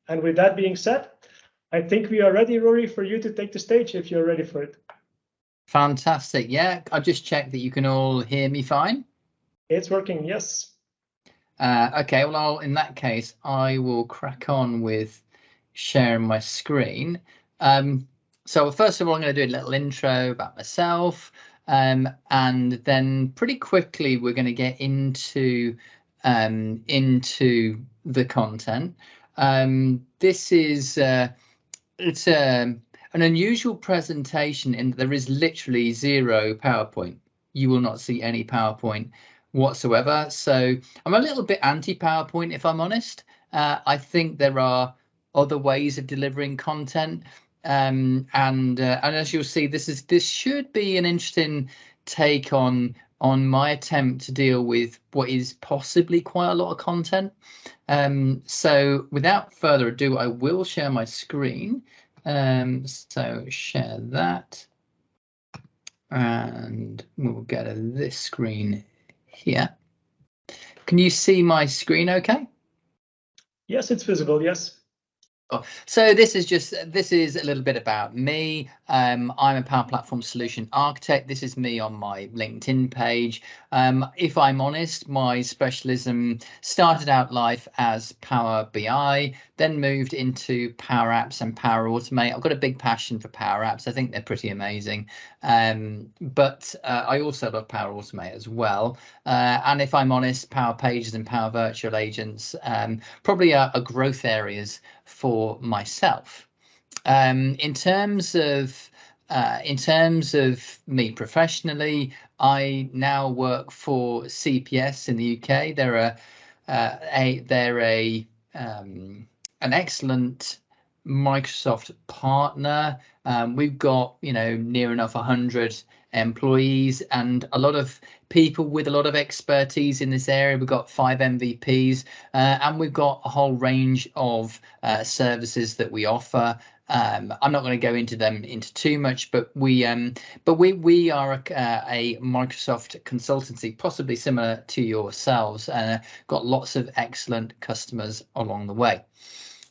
And with that being said, I think we are ready, Rory, for you to take the stage if you're ready for it. Fantastic. Yeah, I've just checked that you can all hear me fine. It's working, yes. Okay, well, in that case, I will crack on with sharing my screen. So first of all, I'm going to do a little intro about myself, and then pretty quickly we're going to get into the content. This is it's an unusual presentation in that there is literally zero PowerPoint. You will not see any PowerPoint whatsoever. So I'm a little bit anti-PowerPoint, if I'm honest. I think there are other ways of delivering content, and as you'll see, this should be an interesting take on my attempt to deal with what is possibly quite a lot of content. So without further ado, I will share my screen. So share that, and we'll go to this screen here. Can you see my screen okay? Yes, it's visible, yes. So this is a little bit about me. I'm a Power Platform solution architect. This is me on my LinkedIn page. If I'm honest, my specialism started out life as Power BI, then moved into Power Apps and Power Automate. I've got a big passion for Power Apps. I think they're pretty amazing. But I also love Power Automate as well. And if I'm honest, Power Pages and Power Virtual Agents probably are growth areas for myself. In terms of me professionally, I now work for CPS in the UK. They're an excellent Microsoft partner. We've got near enough 100 employees and a lot of people with a lot of expertise in this area. We've got 5 MVPs, and we've got a whole range of services that we offer. I'm not going to go into them too much, but we are a Microsoft consultancy, possibly similar to yourselves, and got lots of excellent customers along the way.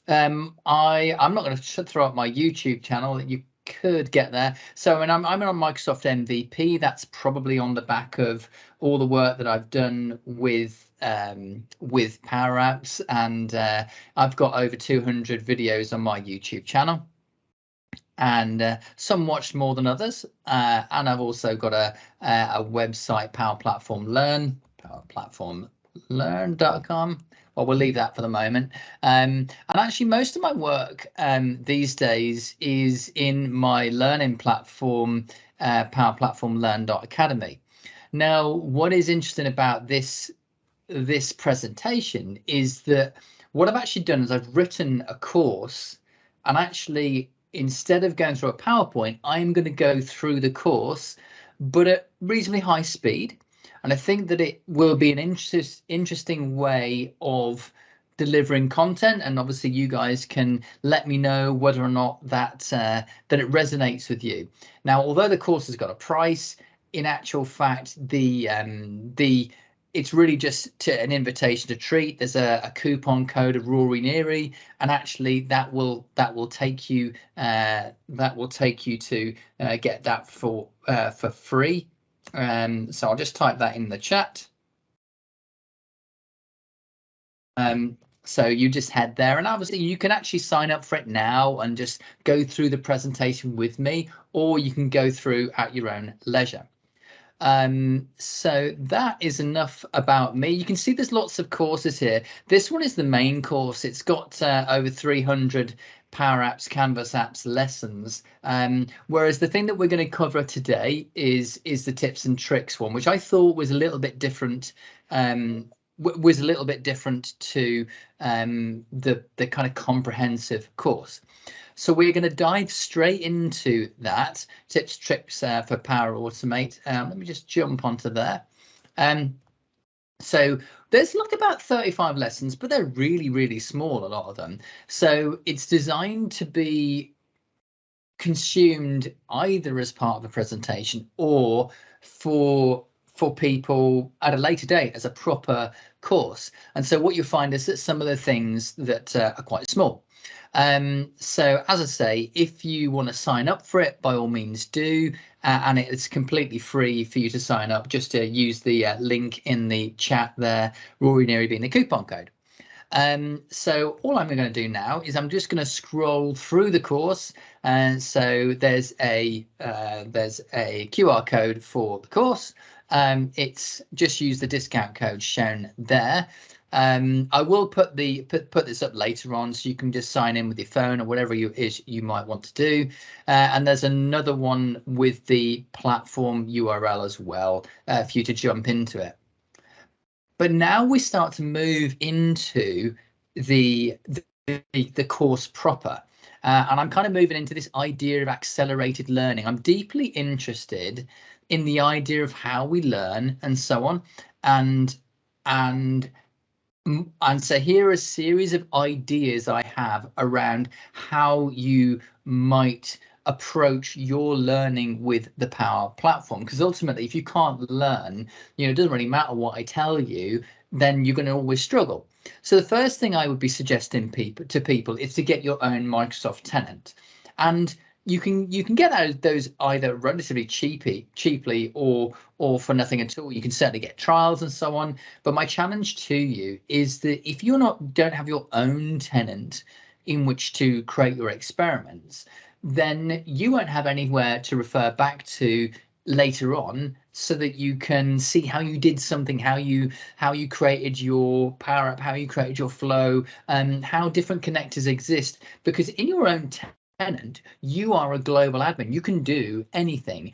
I'm not going to throw up my YouTube channel. You could get there. So I'm on Microsoft MVP. That's probably on the back of all the work that I've done with Power Apps, and I've got over 200 videos on my YouTube channel, and some watched more than others. And I've also got a website, Power Platform Learn, powerplatformlearn.com. Well, we'll leave that for the moment. And actually, most of my work these days is in my learning platform, powerplatformlearn.academy. Now, what is interesting about this presentation is that what I've actually done is I've written a course, and actually, instead of going through a PowerPoint, I'm going to go through the course, but at reasonably high speed. And I think that it will be an interesting way of delivering content. And obviously, you guys can let me know whether or not that it resonates with you. Now, although the course has got a price, in actual fact, it's really just an invitation to treat. There's a coupon code of Rory Neary, and actually that will take you to get that for free. So I'll just type that in the chat. So you just head there, and obviously you can actually sign up for it now and just go through the presentation with me, or you can go through at your own leisure. So that is enough about me. You can see there's lots of courses here. This one is the main course. It's got over 300 Power Apps, Canvas Apps lessons, whereas the thing that we're going to cover today is the tips and tricks one, which I thought was a little bit different. Was a little bit different to the kind of comprehensive course. So we're going to dive straight into that, tips, tricks for Power Automate. Let me just jump onto there. So there's like about 35 lessons, but they're really, really small, a lot of them. So it's designed to be consumed either as part of a presentation or for people at a later date as a proper course. And so what you'll find is that some of the things that are quite small. So as I say, if you want to sign up for it, by all means do, and it's completely free for you to sign up. Just to use the link in the chat there, Rory Neary being the coupon code. So all I'm going to do now is I'm just going to scroll through the course, and so there's a QR code for the course. It's just use the discount code shown there. I will put this up later on, so you can just sign in with your phone or whatever you might want to do. And there's another one with the platform URL as well for you to jump into it. But now we start to move into the course proper. And I'm kind of moving into this idea of accelerated learning. I'm deeply interested in the idea of how we learn and so on. And so here are a series of ideas I have around how you might approach your learning with the Power Platform, because ultimately, if you can't learn, it doesn't really matter what I tell you, then you're going to always struggle. So the first thing I would be suggesting to people is to get your own Microsoft tenant, and you can get those either relatively cheaply or for nothing at all. You can certainly get trials and so on. But my challenge to you is that if you don't have your own tenant in which to create your experiments, then you won't have anywhere to refer back to later on, so that you can see how you did something, how you created your Power App, how you created your flow, and how different connectors exist. Because in your own tenant, you are a global admin. You can do anything.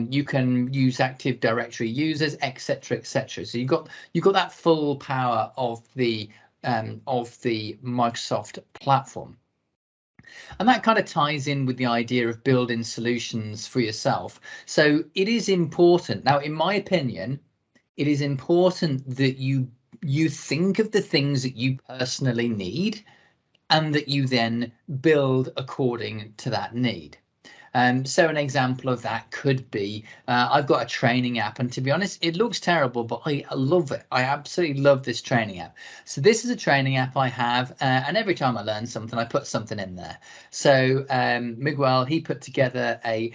You can use Active Directory users, etc., etc. So you've got that full power of the Microsoft platform. And that kind of ties in with the idea of building solutions for yourself. So it is important. Now, in my opinion, it is important that you think of the things that you personally need, and that you then build according to that need. So an example of that could be, I've got a training app, and to be honest, it looks terrible, but I love it. I absolutely love this training app. So this is a training app I have, and every time I learn something, I put something in there. So Miguel, he put together a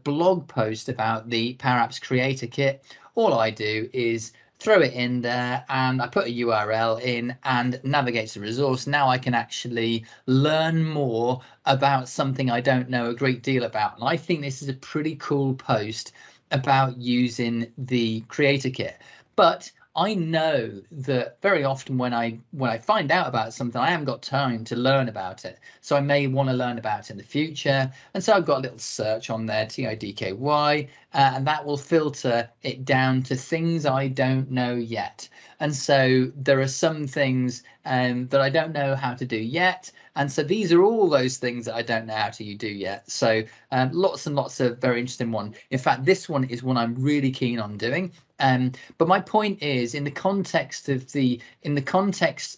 blog post about the Power Apps Creator Kit. All I do is throw it in there, and I put a URL in and navigates the resource. Now I can actually learn more about something I don't know a great deal about. And I think this is a pretty cool post about using the Creator Kit. But I know that very often when I find out about something, I haven't got time to learn about it. So I may want to learn about it in the future. And so I've got a little search on there, TIDKY, and that will filter it down to things I don't know yet. And so there are some things that I don't know how to do yet. And so these are all those things that I don't know how to do yet. So lots and lots of very interesting one. In fact, this one is one I'm really keen on doing. But my point is, in the context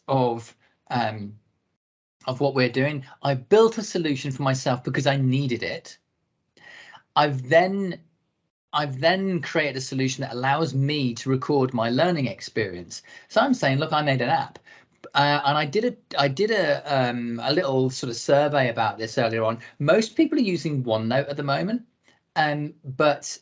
of what we're doing, I built a solution for myself because I needed it. I've then created a solution that allows me to record my learning experience. So I'm saying, look, I made an app. And I did a little sort of survey about this earlier on. Most people are using OneNote at the moment, but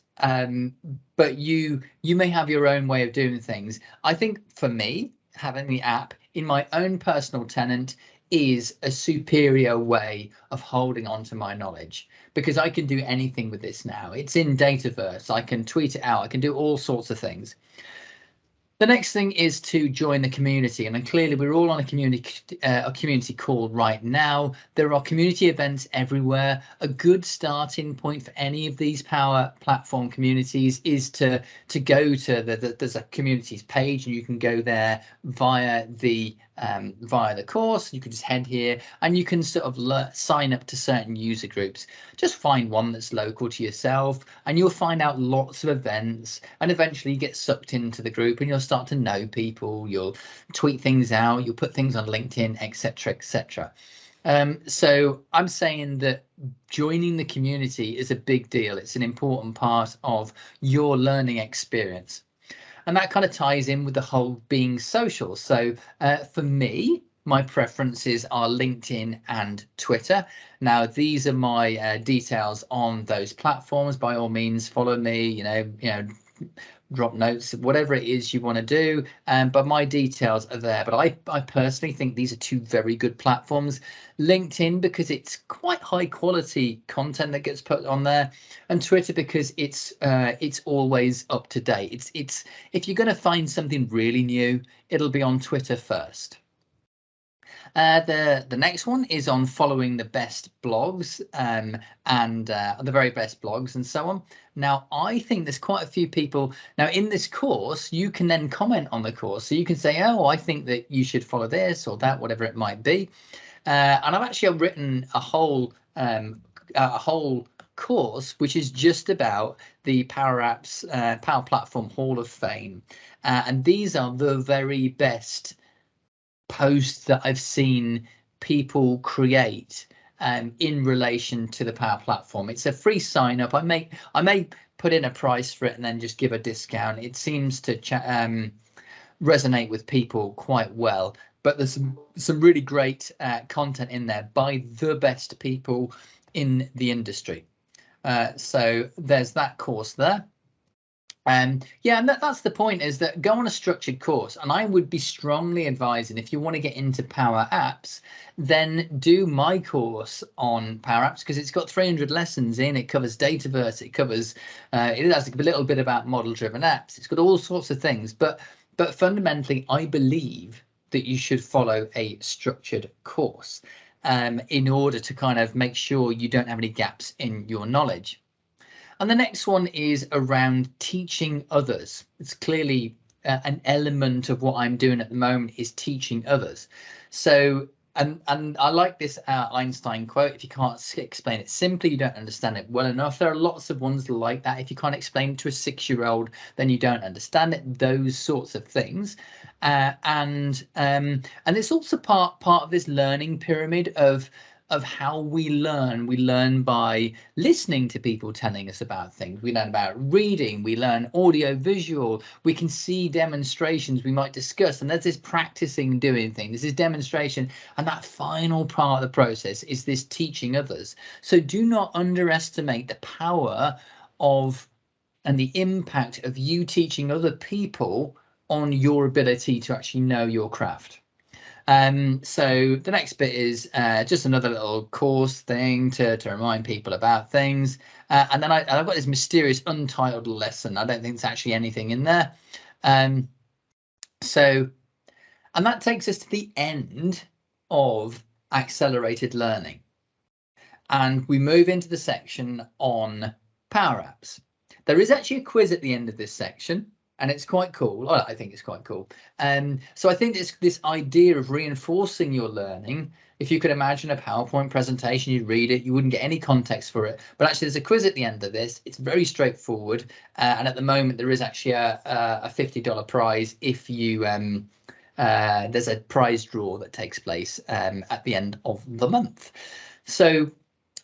you may have your own way of doing things. I think for me, having the app in my own personal tenant is a superior way of holding on to my knowledge, because I can do anything with this now. It's in Dataverse. I can tweet it out. I can do all sorts of things. The next thing is to join the community, and then clearly we're all on a community call right now. There are community events everywhere. A good starting point for any of these Power Platform communities is to go to there's a communities page, and you can go there via the course. You can just head here, and you can sort of sign up to certain user groups. Just find one that's local to yourself, and you'll find out lots of events, and eventually you get sucked into the group, and you'll start to know people. You'll tweet things out, you'll put things on LinkedIn, etc., etc. So I'm saying that joining the community is a big deal. It's an important part of your learning experience. And that kind of ties in with the whole being social. So for me, my preferences are LinkedIn and Twitter. Now, these are my details on those platforms. By all means, follow me, drop notes, whatever it is you want to do. But my details are there. But I personally think these are two very good platforms. LinkedIn, because it's quite high quality content that gets put on there, and Twitter because it's always up to date. It's if you're going to find something really new, it'll be on Twitter first. The next one is on following the best blogs and the very best blogs and so on. Now, I think there's quite a few people. Now, in this course, you can then comment on the course. So you can say, oh, I think that you should follow this or that, whatever it might be. And I've actually written a whole course which is just about the Power Apps Power Platform Hall of Fame. And these are the very best posts that I've seen people create in relation to the Power Platform. It's a free sign up. I may put in a price for it and then just give a discount. It seems to resonate with people quite well, but there's some really great content in there by the best people in the industry. So there's that course there. Yeah, and that's the point, is that go on a structured course, and I would be strongly advising, if you want to get into Power Apps, then do my course on Power Apps, because it's got 300 lessons in. It covers Dataverse, it covers it has a little bit about model driven apps, it's got all sorts of things, but fundamentally I believe that you should follow a structured course in order to kind of make sure you don't have any gaps in your knowledge. And the next one is around teaching others. It's clearly an element of what I'm doing at the moment is teaching others. So, and I like this Einstein quote: if you can't explain it simply, you don't understand it well enough. There are lots of ones like that. If you can't explain it to a 6-year-old, then you don't understand it. Those sorts of things. And it's also part of this learning pyramid of how we learn. We learn by listening to people telling us about things. We learn about reading. We learn audio, visual. We can see demonstrations we might discuss. And there's this practicing doing thing. This is demonstration. And that final part of the process is this teaching others. So do not underestimate the power of and the impact of you teaching other people on your ability to actually know your craft. So the next bit is just another little course thing to remind people about things. And then I've got this mysterious untitled lesson. I don't think there's actually anything in there. And that takes us to the end of accelerated learning. And we move into the section on Power Apps. There is actually a quiz at the end of this section. And it's quite cool. I think it's quite cool. So I think it's this idea of reinforcing your learning. If you could imagine a PowerPoint presentation, you'd read it, you wouldn't get any context for it. But actually, there's a quiz at the end of this. It's very straightforward. And at the moment, there is actually a $50 prize if you there's a prize draw that takes place at the end of the month. So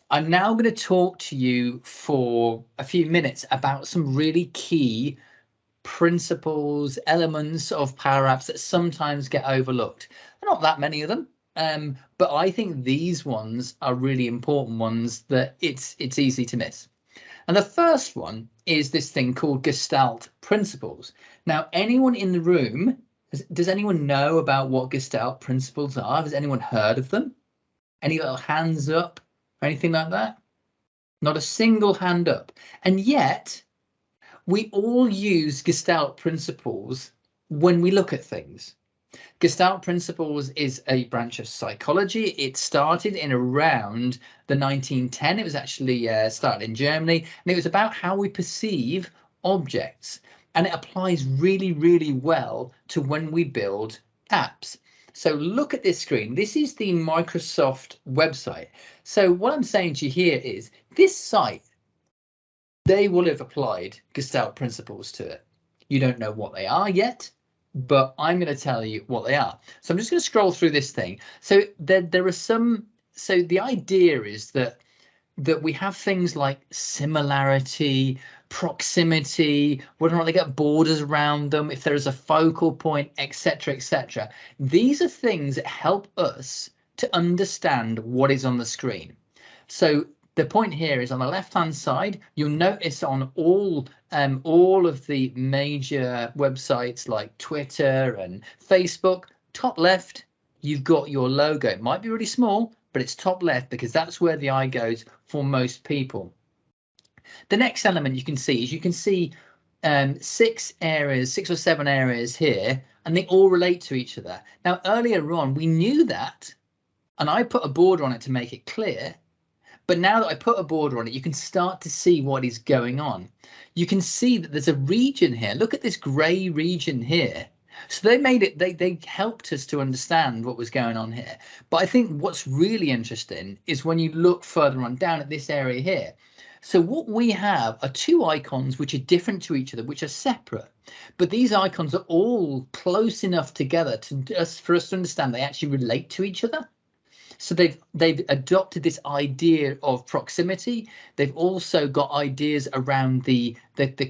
I'm now going to talk to you for a few minutes about some really key principles, elements of Power Apps that sometimes get overlooked. There are not that many of them, but I think these ones are really important ones that it's easy to miss. And the first one is this thing called Gestalt Principles. Now, anyone in the room, does anyone know about what Gestalt Principles are? Has anyone heard of them? Any little hands up or anything like that? Not a single hand up. And yet, we all use Gestalt Principles when we look at things. Gestalt Principles is a branch of psychology. It started in around the 1910. It was actually started in Germany, and it was about how we perceive objects. And it applies really, really well to when we build apps. So look at this screen. This is the Microsoft website. So what I'm saying to you here is this site, they will have applied Gestalt Principles to it. You don't know what they are yet, but I'm going to tell you what they are. So I'm just going to scroll through this thing. So there are some. So the idea is that that we have things like similarity, proximity, whether or not they get borders around them, if there is a focal point, etc., etc. These are things that help us to understand what is on the screen. So the point here is on the left-hand side, you'll notice on all of the major websites like Twitter and Facebook, top left, you've got your logo. It might be really small, but it's top left because that's where the eye goes for most people. The next element you can see is 6 or 7 areas here, and they all relate to each other. Now, earlier on, we knew that, and I put a border on it to make it clear. But now that I put a border on it, you can start to see what is going on. You can see that there's a region here. Look at this grey region here. So they made it, they helped us to understand what was going on here. But I think what's really interesting is when you look further on down at this area here. So what we have are 2 icons which are different to each other, which are separate. But these icons are all close enough together for us to understand they actually relate to each other. So they've adopted this idea of proximity. They've also got ideas around the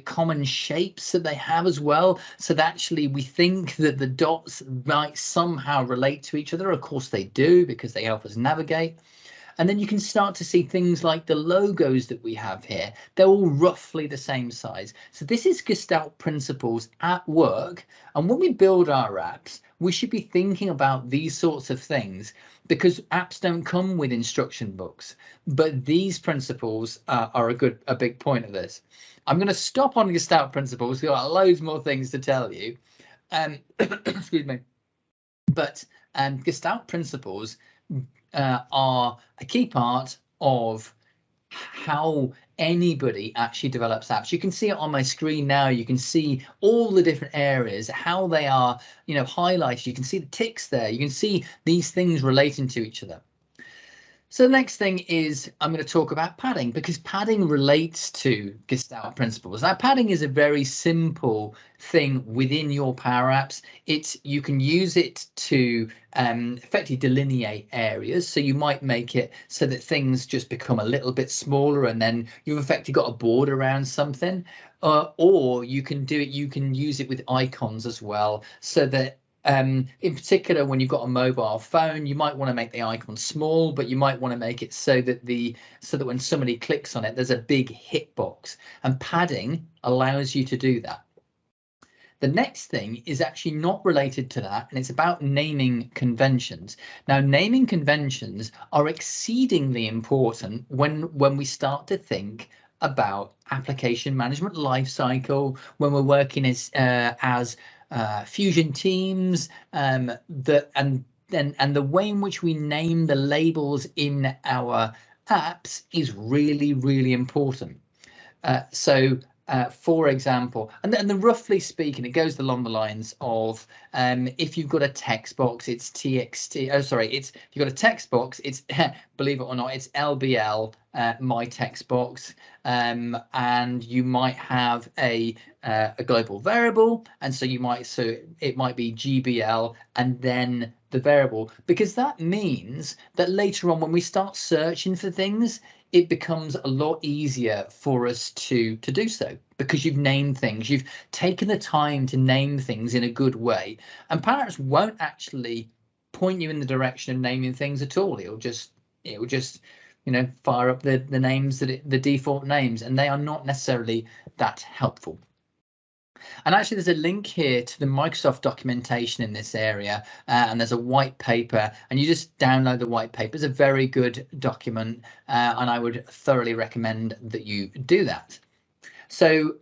common shapes that they have as well. So that actually we think that the dots might somehow relate to each other. Of course they do, because they help us navigate. And then you can start to see things like the logos that we have here. They're all roughly the same size. So this is Gestalt Principles at work. And when we build our apps, we should be thinking about these sorts of things, because apps don't come with instruction books. But these principles are a big point of this. I'm going to stop on Gestalt Principles. We've got loads more things to tell you. Excuse me. But Gestalt Principles are a key part of how anybody actually develops apps. You can see it on my screen now. You can see all the different areas, how they are, highlighted. You can see the ticks there. You can see these things relating to each other. So the next thing is I'm going to talk about padding, because padding relates to Gestalt Principles. Now, padding is a very simple thing within your Power Apps. You can use it to effectively delineate areas. So you might make it so that things just become a little bit smaller, and then you've effectively got a border around something. Or you can use it with icons as well, so that in particular, when you've got a mobile phone, you might want to make the icon small, but you might want to make it so that when somebody clicks on it, there's a big hitbox, and padding allows you to do that. The next thing is actually not related to that, and it's about naming conventions. Now, naming conventions are exceedingly important when we start to think about application management lifecycle, when we're working as Fusion teams, and the way in which we name the labels in our apps is really, really important. For example, and roughly speaking, it goes along the lines of if you've got a text box, it's TXT. Oh, sorry, if you've got a text box, it's believe it or not, it's LBL, my text box, and you might have a global variable, and so it might be GBL and then the variable, because that means that later on when we start searching for things, it becomes a lot easier for us to do so, because you've named things, you've taken the time to name things in a good way, and Power Apps won't actually point you in the direction of naming things at all. It'll just fire up the names the default names, and they are not necessarily that helpful. And actually, there's a link here to the Microsoft documentation in this area, and there's a white paper, and you just download the white paper. It's a very good document, and I would thoroughly recommend that you do that. So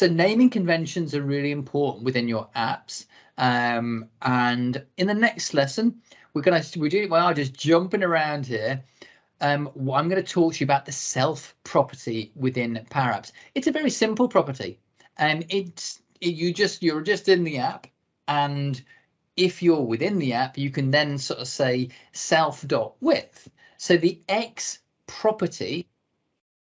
naming conventions are really important within your apps, and in the next lesson, we're just jumping around here. I'm going to talk to you about the self property within Power Apps. It's a very simple property. You're just in the app, and if you're within the app, you can then sort of say self.width. So the X property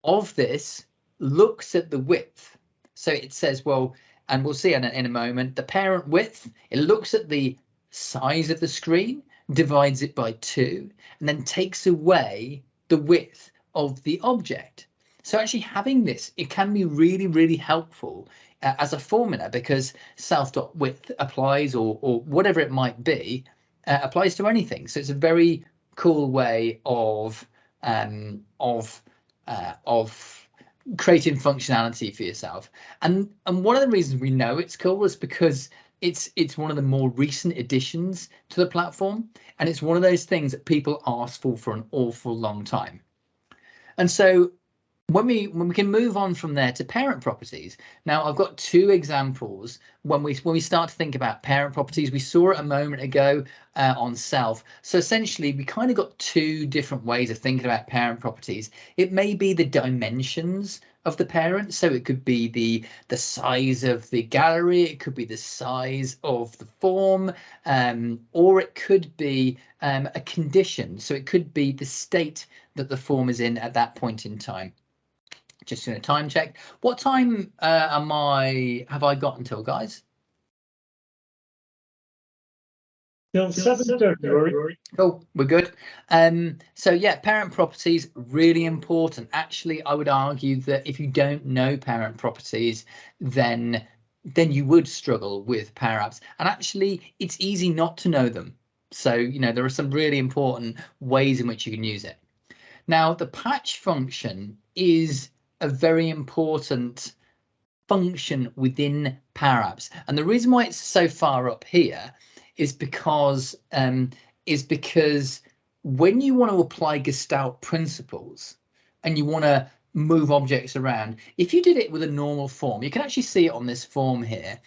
of this looks at the width. So it says, well, and we'll see in a moment, the parent width, it looks at the size of the screen, divides it by 2, and then takes away the width of the object. So actually having this, it can be really, really helpful as a formula, because self.width applies, or whatever it might be, applies to anything. So it's a very cool way of creating functionality for yourself. And one of the reasons we know it's cool is because it's one of the more recent additions to the platform, and it's one of those things that people ask for an awful long time. And so when we can move on from there to parent properties. Now I've got two examples when we start to think about parent properties. We saw it a moment ago on self. So essentially we kind of got two different ways of thinking about parent properties. It may be the dimensions of the parent, so it could be the size of the gallery, it could be the size of the form, or it could be a condition, so it could be the state that the form is in at that point in time. Just going to time check. What time have I got until, guys? Till 7:30, Rory. Cool, we're good. So yeah, parent properties, really important. Actually, I would argue that if you don't know parent properties, then you would struggle with Power Apps. And actually, it's easy not to know them. So, you know, there are some really important ways in which you can use it. Now, the patch function is a very important function within Power Apps, and the reason why it's so far up here is because when you want to apply Gestalt principles and you want to move objects around, if you did it with a normal form, you can actually see it on this form here,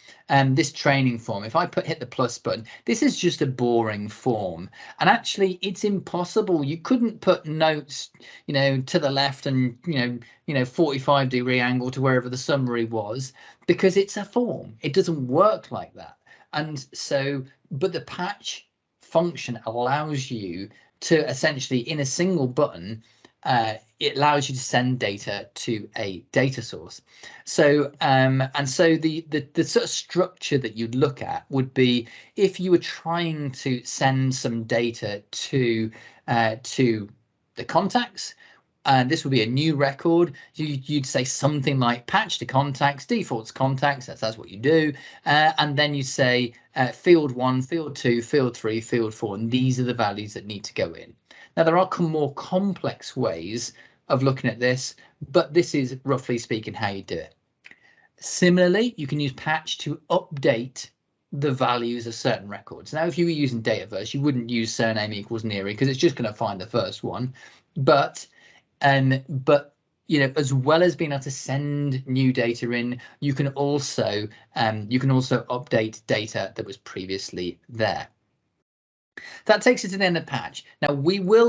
this training form. If I hit the plus button, this is just a boring form, and actually it's impossible. You couldn't put notes, you know, to the left and you know 45-degree angle to wherever the summary was, because it's a form. It doesn't work like that. And so, but the patch function allows you to essentially, in a single button, it allows you to send data to a data source. So and so the sort of structure that you'd look at would be, if you were trying to send some data to the contacts, and this would be a new record, you'd say something like patch to contacts, defaults contacts, that's what you do, and then you say field 1, field 2, field 3, field 4, and these are the values that need to go in. Now there are more complex ways of looking at this, but this is roughly speaking how you do it. Similarly, you can use patch to update the values of certain records. Now if you were using Dataverse, you wouldn't use surname equals Neary, because it's just going to find the first one, but you know, as well as being able to send new data in, you can also update data that was previously there. That takes us to the end of patch. Now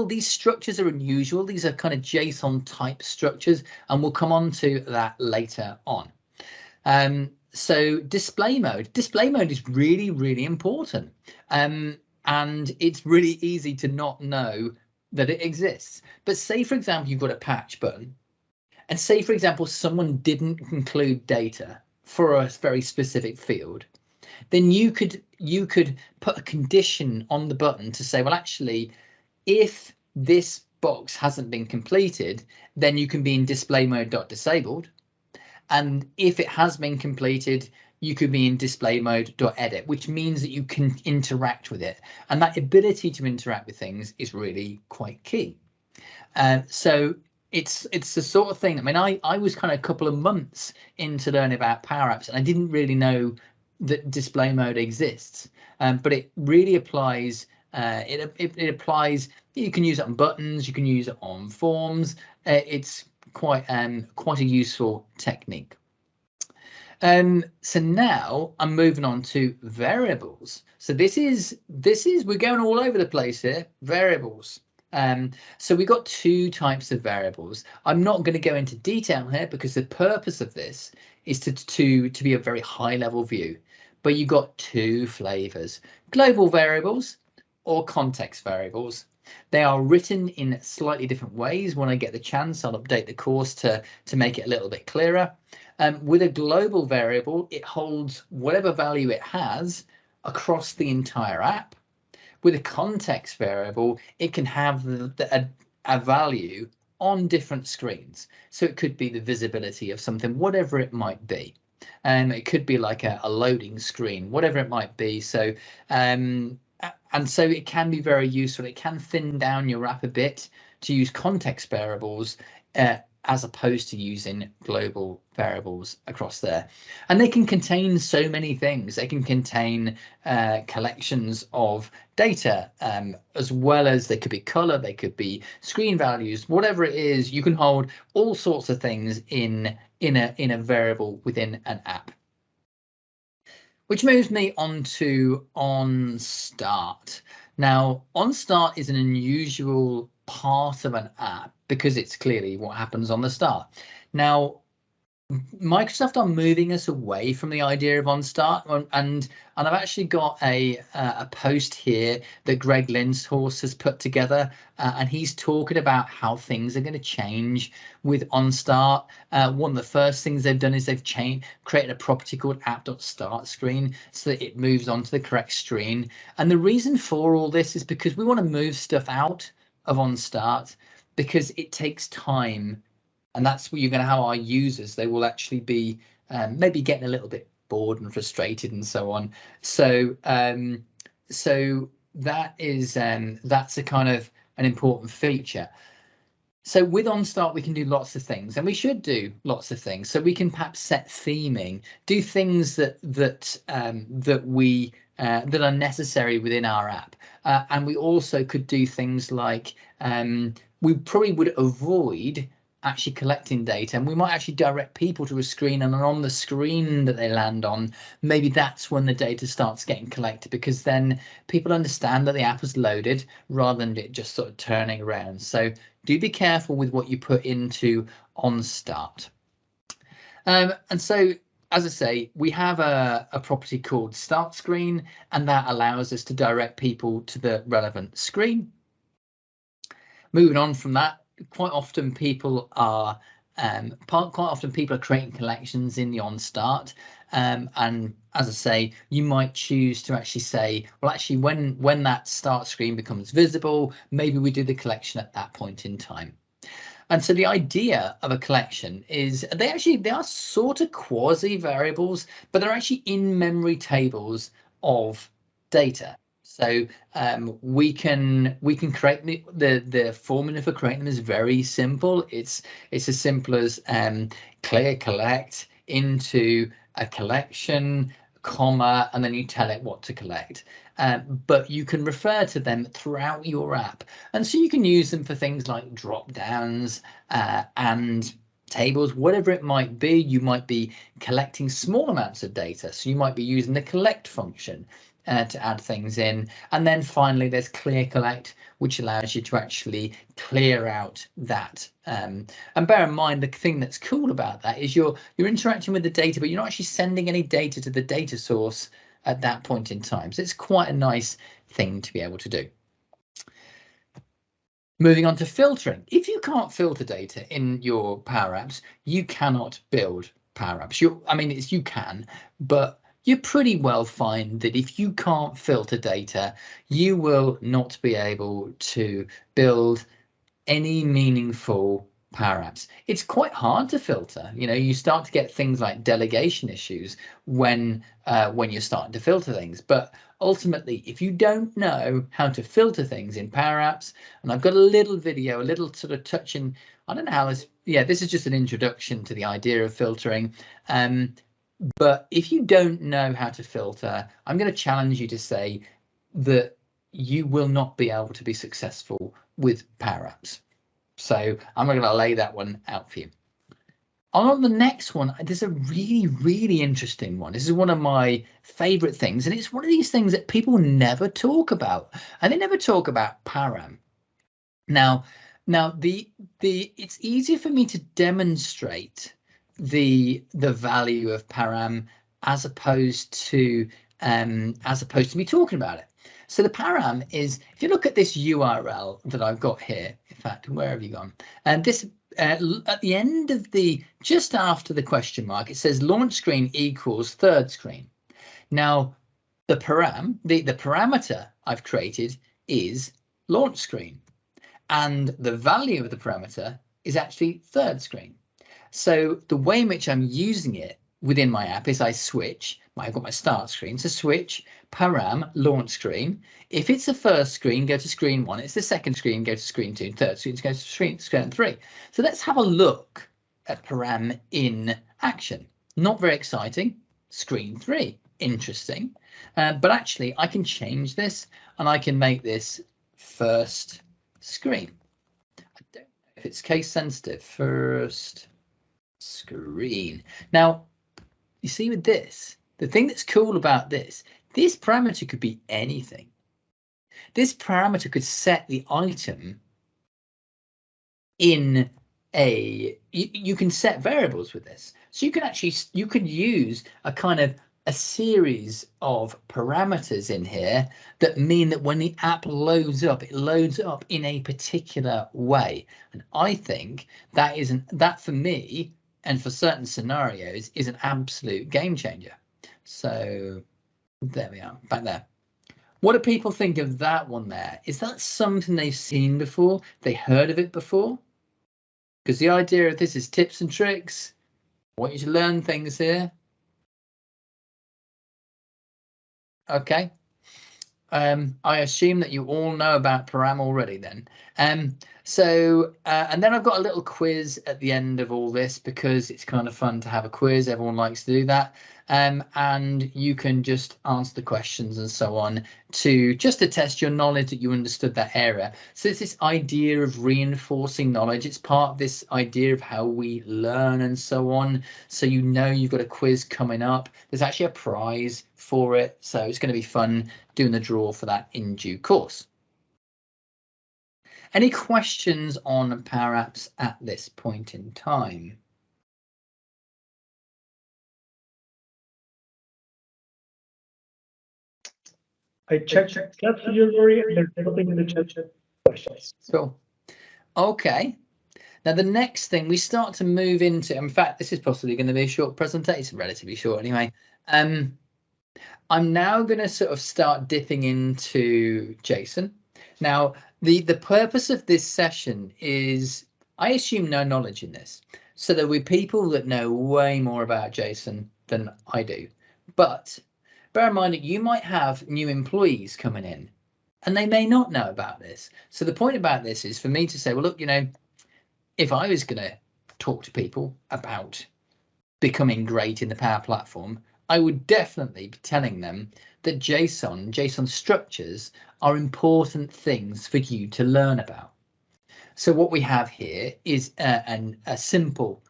these structures are unusual. These are kind of JSON type structures, and we'll come on to that later on. So display mode is really, really important. And it's really easy to not know that it exists. But say, for example, you've got a patch button, and say, for example, someone didn't include data for a very specific field, then you could put a condition on the button to say, well, actually, if this box hasn't been completed, then you can be in display mode.disabled. And if it has been completed, you could be in display mode.edit, which means that you can interact with it. And that ability to interact with things is really quite key. So it's the sort of thing. I mean, I was kind of a couple of months into learning about Power Apps, and I didn't really know that display mode exists, but it really applies. It applies. You can use it on buttons. You can use it on forms. It's quite a useful technique. So now I'm moving on to variables. So this is we're going all over the place here. Variables. So we've got two types of variables. I'm not going to go into detail here because the purpose of this is to be a very high level view. But you've got two flavors: global variables or context variables. They are written in slightly different ways. When I get the chance, I'll update the course to make it a little bit clearer. With a global variable, it holds whatever value it has across the entire app. With a context variable, it can have a value on different screens. So it could be the visibility of something, whatever it might be. It could be like a loading screen, whatever it might be. So and so it can be very useful. It can thin down your app a bit to use context variables as opposed to using global variables across there. And they can contain so many things. They can contain collections of data, as well as they could be color, they could be screen values, whatever it is. You can hold all sorts of things in a variable within an app. Which moves me on to onStart. Now, onStart is an unusual part of an app because it's clearly what happens on the start. Now, Microsoft are moving us away from the idea of onStart, and I've actually got a post here that Greg Linshorst has put together, and he's talking about how things are going to change with onStart. One of the first things they've done is they've created a property called app.start screen so that it moves on to the correct screen. And the reason for all this is because we want to move stuff out of onStart because it takes time. And that's what you're going to have our users. They will actually be maybe getting a little bit bored and frustrated and so on. So so that is that's a kind of an important feature. So with onStart, we can do lots of things, and we should do lots of things. So we can perhaps set theming, do things that are necessary within our app, and we also could do things like we probably would avoid actually collecting data, and we might actually direct people to a screen, and on the screen that they land on, maybe that's when the data starts getting collected, because then people understand that the app is loaded rather than it just sort of turning around. So do be careful with what you put into onStart. And so, as I say, we have a property called Start Screen, and that allows us to direct people to the relevant screen. Moving on from that, quite often people are creating collections in the onStart, and as I say, you might choose to actually say, well, actually when that start screen becomes visible, maybe we do the collection at that point in time. And so the idea of a collection is they are sort of quasi variables, but they're actually in-memory tables of data. So we can create the formula for creating them is very simple. It's as simple as clear collect into a collection, comma, and then you tell it what to collect. But you can refer to them throughout your app, and so you can use them for things like drop downs and tables, whatever it might be. You might be collecting small amounts of data, so you might be using the collect function to add things in. And then finally there's clear collect, which allows you to actually clear out that. And bear in mind, the thing that's cool about that is you're interacting with the data, but you're not actually sending any data to the data source at that point in time. So it's quite a nice thing to be able to do. Moving on to filtering. If you can't filter data in your Power Apps, you cannot build Power Apps. You can, but you pretty well find that if you can't filter data, you will not be able to build any meaningful Power Apps. It's quite hard to filter. You start to get things like delegation issues when you're starting to filter things. But ultimately, if you don't know how to filter things in Power Apps, and I've got a little video, a little sort of touching, I don't know how this, this is just an introduction to the idea of filtering. But if you don't know how to filter, I'm going to challenge you to say that you will not be able to be successful with Power Apps. So I'm going to lay that one out for you. On the next one, there's a really, really interesting one. This is one of my favorite things, and it's one of these things that people never talk about, and they never talk about param. Now it's easier for me to demonstrate the value of param as opposed to me talking about it. So the param is, if you look at this URL that I've got here, in fact, where have you gone? And this at the end of just after the question mark, it says launch screen equals third screen. Now the parameter I've created is launch screen. and the value of the parameter is actually third screen. So the way in which I'm using it within my app is I switch. I've got my start screen, so switch param launch screen. If it's the first screen, go to screen 1. It's the second screen, go to screen 2. Third screen, go to screen 3. So let's have a look at param in action. Not very exciting. Screen 3, interesting. But actually, I can change this and I can make this first screen. I don't know if it's case sensitive. First screen. Now, you see with this, the thing that's cool about this parameter could be anything. This parameter could set the item in a, you can set variables with this. So you can actually, you could use a kind of a series of parameters in here that mean that when the app loads up, it loads up in a particular way. And I think that that for me, and for certain scenarios, is an absolute game changer. So there we are, back there. What do people think of that one there? Is that something they've seen before? They heard of it before? Because the idea of this is tips and tricks. I want you to learn things here. Okay. I assume that you all know about param already then. And then I've got a little quiz at the end of all this because it's kind of fun to have a quiz. Everyone likes to do that. And you can just answer the questions and so on to test your knowledge that you understood that area. So it's this idea of reinforcing knowledge. It's part of this idea of how we learn and so on. So you know you've got a quiz coming up. There's actually a prize for it. So it's going to be fun doing the draw for that in due course. Any questions on Power Apps at this point in time? I checked that for you, Rory, and there's nothing in the chat questions. Cool. Okay. Now the next thing we start to move into, in fact, this is possibly going to be a short presentation, relatively short anyway. I'm now going to sort of start dipping into JSON. Now, the purpose of this session is, I assume, no knowledge in this. So there will be people that know way more about JSON than I do. But bear in mind that you might have new employees coming in and they may not know about this. So the point about this is for me to say, well, look, you know, if I was going to talk to people about becoming great in the Power Platform, I would definitely be telling them that JSON structures are important things for you to learn about. So what we have here is a simple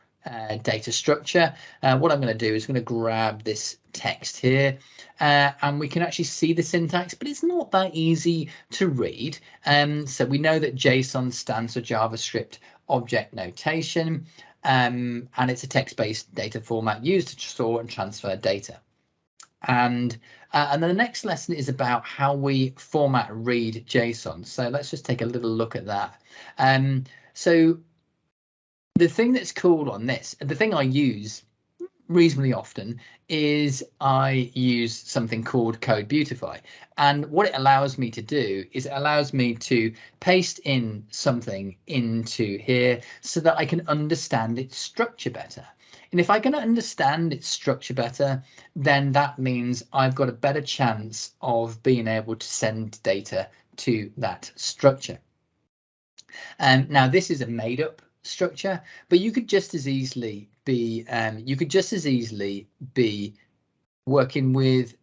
data structure. What I'm going to do is going to grab this text here and we can actually see the syntax, but it's not that easy to read. So we know that JSON stands for JavaScript Object Notation, and it's a text-based data format used to store and transfer data. And then the next lesson is about how we format read JSON. So let's just take a little look at that. So the thing that's cool on this, the thing I use reasonably often, is I use something called Code Beautify. And what it allows me to do is it allows me to paste in something into here so that I can understand its structure better. And if I can understand its structure better, then that means I've got a better chance of being able to send data to that structure. Now this is a made up structure, but you could just as easily be working with,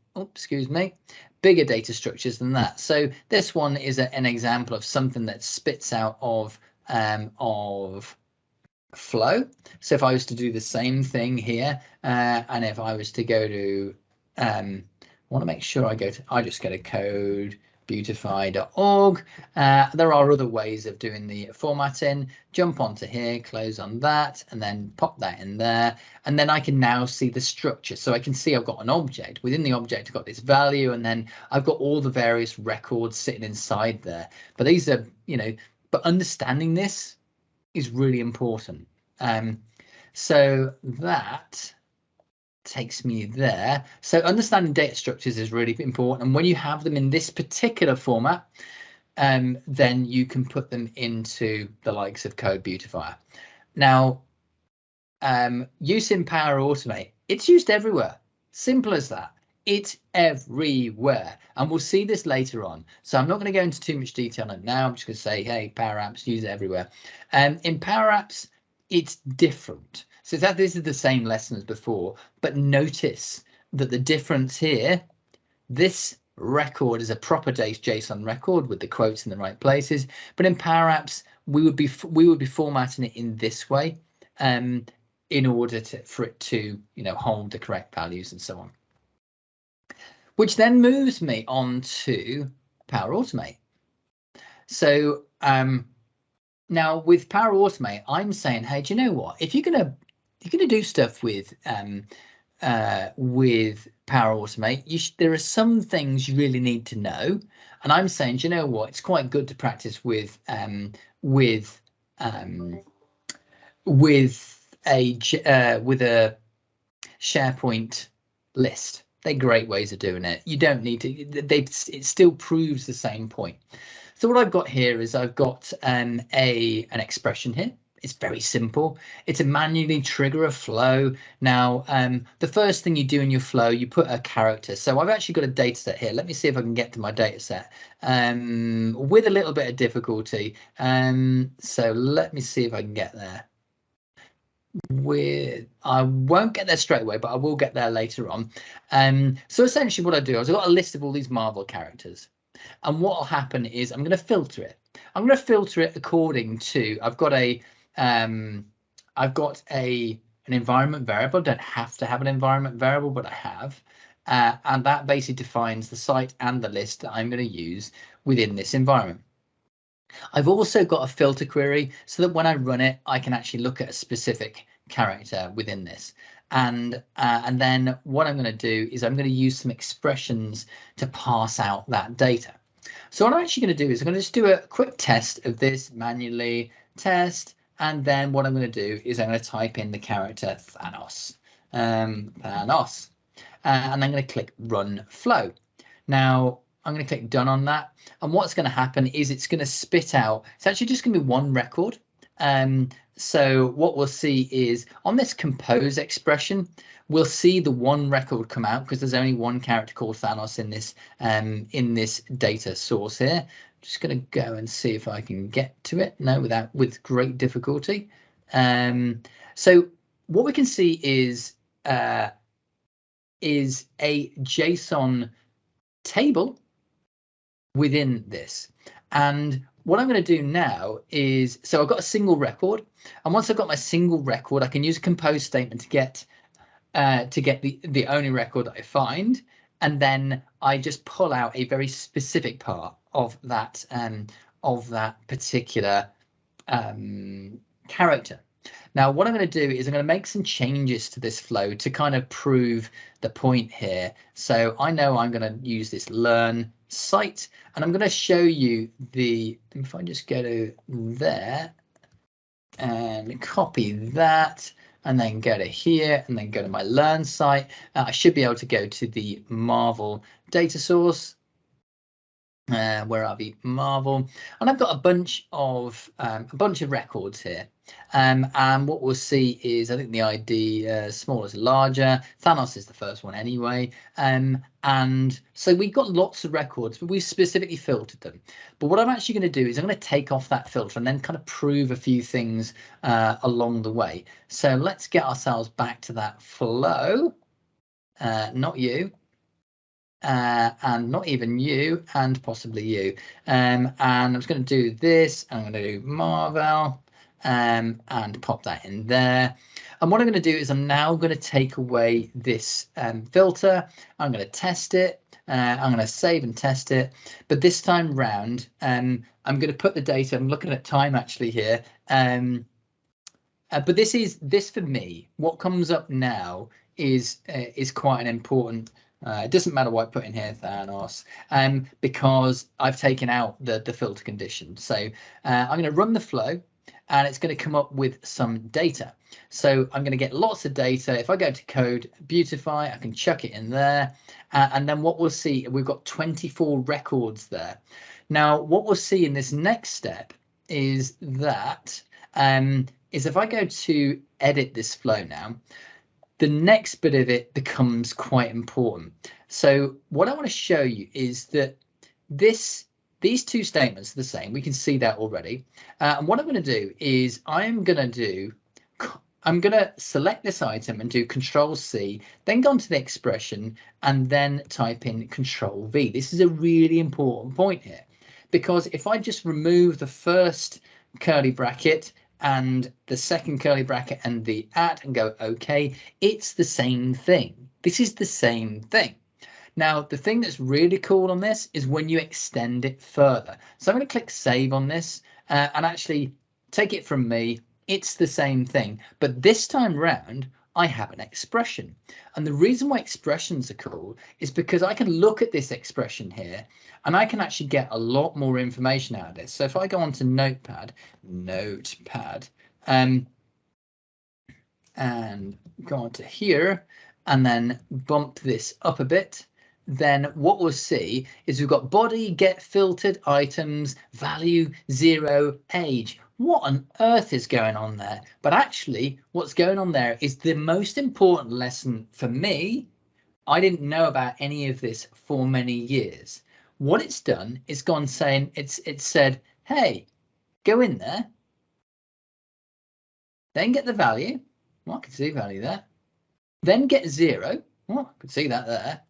bigger data structures than that. So this one is an example of something that spits out of flow. So if I was to do the same thing here, and if I was to go to, I want to make sure I just go to codebeautify.org. There are other ways of doing the formatting. Jump onto here, close on that, and then pop that in there. And then I can now see the structure. So I can see I've got an object. Within the object, I've got this value, and then I've got all the various records sitting inside there. But these are, but understanding this is really important. So that takes me there. So understanding data structures is really important. And when you have them in this particular format, then you can put them into the likes of Code Beautifier. Now, use in Power Automate, it's used everywhere. Simple as that. It's everywhere, and we'll see this later on. So I'm not going to go into too much detail on it now. I'm just going to say, hey, Power Apps, use it everywhere. In Power Apps, it's different. So this is the same lesson as before, but notice that the difference here, this record is a proper JSON record with the quotes in the right places, but in Power Apps, we would be formatting it in this way, in order for it to, hold the correct values and so on. Which then moves me on to Power Automate. So now with Power Automate, I'm saying, hey, do you know what? If you're gonna do stuff with Power Automate, there are some things you really need to know. And I'm saying, do you know what? It's quite good to practice with a SharePoint list. They're great ways of doing it. You don't need to, it still proves the same point. So what I've got here is I've got an expression here. It's very simple. It's a manually trigger a flow. Now, the first thing you do in your flow, you put a character. So I've actually got a data set here. Let me see if I can get to my data set with a little bit of difficulty. So let me see if I can get there. I won't get there straight away, but I will get there later on. So essentially what I do is I've got a list of all these Marvel characters, and what will happen is I'm going to filter it. I'm going to filter it according to, I've got an environment variable. I don't have to have an environment variable, but I have, and that basically defines the site and the list that I'm going to use within this environment. I've also got a filter query so that when I run it, I can actually look at a specific character within this. And then what I'm going to do is I'm going to use some expressions to pass out that data. So what I'm actually going to do is I'm going to just do a quick test of this manually, test, and then what I'm going to do is I'm going to type in the character Thanos, and I'm going to click Run Flow. Now, I'm going to click done on that, and what's going to happen is it's going to spit out, it's actually just going to be one record. So what we'll see is on this compose expression, we'll see the one record come out because there's only one character called Thanos in this data source here. Just going to go and see if I can get to it. No, with great difficulty. So what we can see is a JSON table within this, and what I'm going to do now is, so I've got a single record, and once I've got my single record, I can use a compose statement to get the only record that I find, and then I just pull out a very specific part of that particular character. Now, what I'm going to do is I'm going to make some changes to this flow to kind of prove the point here. So I know I'm going to use this learn site, and I'm going to show you if I just go to there and copy that, and then go to here, and then go to my learn site, I should be able to go to the Marvel data source. Where are we? Marvel, and I've got a bunch of records here, and what we'll see is I think the ID small is larger. Thanos is the first one anyway, and so we've got lots of records, but we've specifically filtered them. But what I'm actually going to do is I'm going to take off that filter and then kind of prove a few things along the way. So let's get ourselves back to that flow. Not you. And not even you, and possibly you. And I'm just going to do this. I'm going to do Marvel and pop that in there. And what I'm going to do is I'm now going to take away this filter. I'm going to test it. I'm going to save and test it. But this time round, I'm going to put the data. I'm looking at time actually here. But this for me, what comes up now is quite an important. It doesn't matter what I put in here, Thanos, because I've taken out the filter condition. So I'm going to run the flow, and it's going to come up with some data. So I'm going to get lots of data. If I go to code beautify, I can chuck it in there, and then what we'll see, we've got 24 records there. Now what we'll see in this next step is that is if I go to edit this flow now, the next bit of it becomes quite important. So what I want to show you is that these two statements are the same. We can see that already. And what I'm going to do is I'm going to select this item and do Control C, then go on to the expression and then type in Control V. This is a really important point here, because if I just remove the first curly bracket and the second curly bracket and the @ and go OK, it's the same thing. This is the same thing. Now, the thing that's really cool on this is when you extend it further. So I'm going to click save on this and actually take it from me. It's the same thing, but this time round, I have an expression. And the reason why expressions are cool is because I can look at this expression here and I can actually get a lot more information out of this. So if I go on to Notepad, and go on to here and then bump this up a bit, then what we'll see is we've got body, get filtered, items, value, 0, age. What on earth is going on there? But actually what's going on there is the most important lesson for me. I didn't know about any of this for many years. What it's done is gone saying, it's said, hey, go in there, then get the value. Well, I can see value there. Then get 0. Well, I can see that there.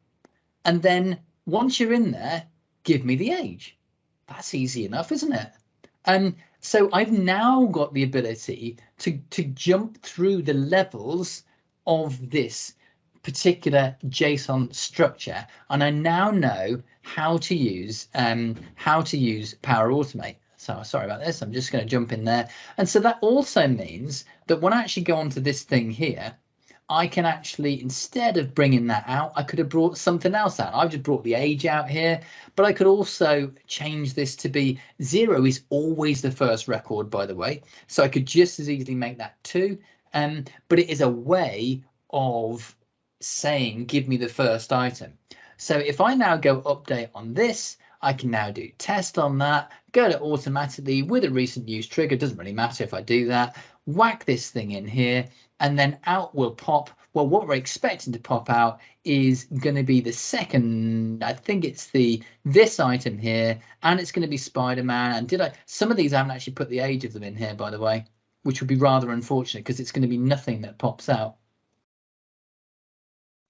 And then once you're in there, give me the age. That's easy enough, isn't it? So I've now got the ability to jump through the levels of this particular JSON structure, and I now know how to use Power Automate. So sorry about this. I'm just going to jump in there, and so that also means that when I actually go onto this thing here, I can actually, instead of bringing that out, I could have brought something else out. I've just brought the age out here, but I could also change this to be 0 is always the first record, by the way. So I could just as easily make that 2. But it is a way of saying, give me the first item. So if I now go update on this, I can now do test on that, go to automatically with a recent use trigger. Doesn't really matter if I do that, whack this thing in here, and then out will pop. Well, what we're expecting to pop out is going to be the second, I think it's this item here, and it's going to be Spider-Man. And some of these I haven't actually put the age of them in here, by the way, which would be rather unfortunate because it's going to be nothing that pops out.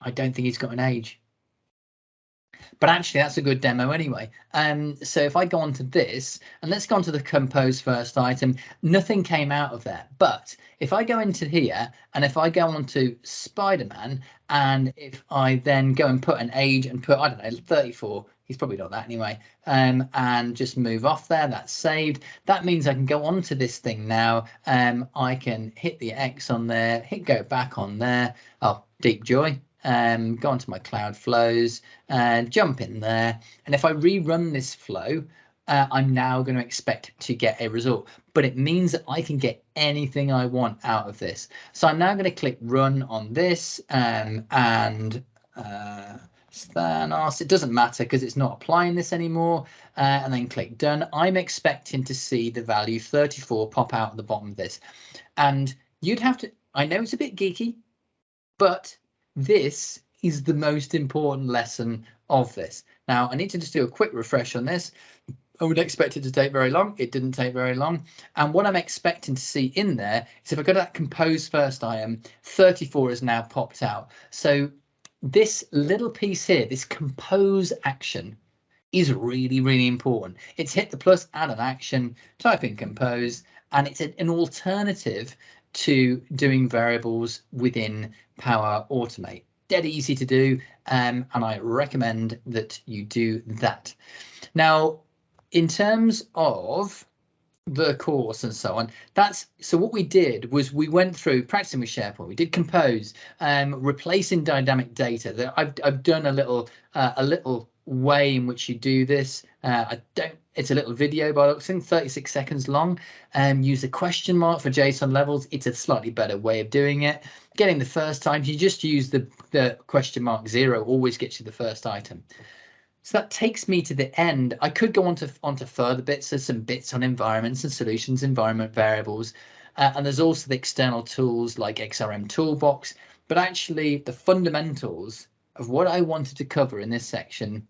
I don't think he's got an age. But actually, that's a good demo anyway. So if I go on to this, and let's go on to the compose first item, nothing came out of there. But if I go into here, and if I go on to Spider-Man, and if I then go and put an age and put, I don't know, 34, he's probably not that anyway, and just move off there, that's saved. That means I can go on to this thing now. I can hit the X on there, hit go back on there. Oh, deep joy. Go onto my cloud flows and jump in there, and if I rerun this flow, I'm now going to expect to get a result, but it means that I can get anything I want out of this. So I'm now going to click run on this, and Thanos, it doesn't matter because it's not applying this anymore, and then click done. I'm expecting to see the value 34 pop out at the bottom of this, and you'd have to, I know it's a bit geeky, but this is the most important lesson of this. Now, I need to just do a quick refresh on this. I would expect it to take very long. It didn't take very long. And what I'm expecting to see in there is if I go to that compose first item, 34 has now popped out. So this little piece here, this compose action, is really, really important. It's hit the plus, add an action, type in compose, and it's an alternative to doing variables within Power Automate. Dead easy to do, and I recommend that you do that. Now, in terms of the course and so on, so what we did was we went through practicing with SharePoint. We did compose, replacing dynamic data. That I've done a little way in which you do this. It's a little video by looks in 36 seconds long. Use the question mark for JSON levels. It's a slightly better way of doing it. Getting the first time, you just use the question mark 0, always gets you the first item. So that takes me to the end. I could go onto further bits. There's some bits on environments and solutions, environment variables, and there's also the external tools like XRM Toolbox. But actually, the fundamentals of what I wanted to cover in this section,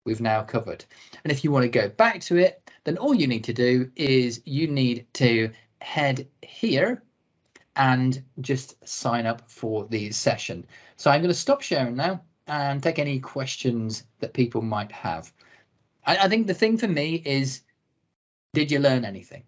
we've now covered. And if you want to go back to it, then all you need to do is you need to head here and just sign up for the session. So I'm going to stop sharing now and take any questions that people might have. I think the thing for me is, did you learn anything?